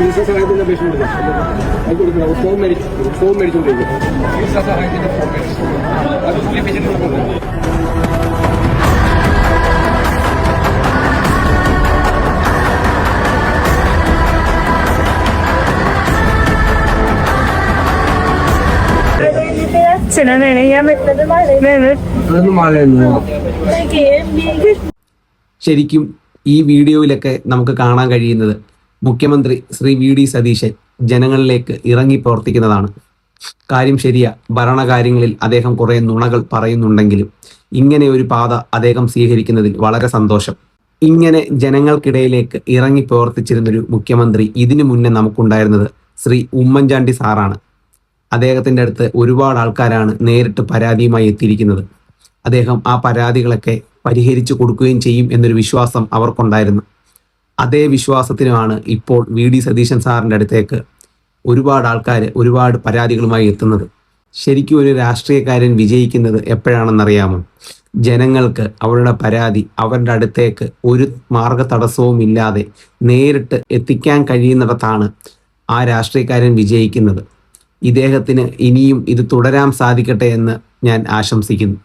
ചികിത്സാ സഹായത്തിന്റെ അപേക്ഷ കൊടുക്കണം. അത് കൊടുക്കണം. ഫോം മേടിച്ചുകൊണ്ടിരിക്കും. ചികിത്സാ സഹായത്തിന്റെ ഫോം മേടിച്ചു അത് ലഭിച്ചിട്ടുള്ളത്. ശരിക്കും ഈ വീഡിയോയിലൊക്കെ നമുക്ക് കാണാൻ കഴിയുന്നത് മുഖ്യമന്ത്രി ശ്രീ വി ഡി സതീശൻ ജനങ്ങളിലേക്ക് ഇറങ്ങി പ്രവർത്തിക്കുന്നതാണ്. കാര്യം ശരിയാ, ഭരണകാര്യങ്ങളിൽ അദ്ദേഹം കുറേ നുണകൾ പറയുന്നുണ്ടെങ്കിലും ഇങ്ങനെ ഒരു പാത അദ്ദേഹം സ്വീകരിക്കുന്നതിൽ വളരെ സന്തോഷം. ഇങ്ങനെ ജനങ്ങൾക്കിടയിലേക്ക് ഇറങ്ങി പ്രവർത്തിച്ചിരുന്നൊരു മുഖ്യമന്ത്രി ഇതിനു മുന്നേ നമുക്കുണ്ടായിരുന്നത് ശ്രീ ഉമ്മൻചാണ്ടി സാറാണ്. അദ്ദേഹത്തിൻ്റെ അടുത്ത് ഒരുപാട് ആൾക്കാരാണ് നേരിട്ട് പരാതിയുമായി എത്തിയിരിക്കുന്നത്. അദ്ദേഹം ആ പരാതികളൊക്കെ പരിഹരിച്ചു കൊടുക്കുകയും ചെയ്യും എന്നൊരു വിശ്വാസം അവർക്കുണ്ടായിരുന്നു. അതേ വിശ്വാസത്തിനുമാണ് ഇപ്പോൾ വി ഡി സതീശൻ സാറിൻ്റെ അടുത്തേക്ക് ഒരുപാട് ആൾക്കാർ ഒരുപാട് പരാതികളുമായി എത്തുന്നത്. ശരിക്കും ഒരു രാഷ്ട്രീയക്കാരൻ വിജയിക്കുന്നത് എപ്പോഴാണെന്നറിയാമോ? ജനങ്ങൾക്ക് അവരുടെ പരാതി അവരുടെ അടുത്തേക്ക് ഒരു മാർഗ തടസ്സവും ഇല്ലാതെ നേരിട്ട് എത്തിക്കാൻ കഴിയുന്നിടത്താണ് ആ രാഷ്ട്രീയക്കാരൻ വിജയിക്കുന്നത്. ഇദ്ദേഹത്തിന് ഇനിയും ഇത് തുടരാൻ സാധിക്കട്ടെ എന്ന് ഞാൻ ആശംസിക്കുന്നു.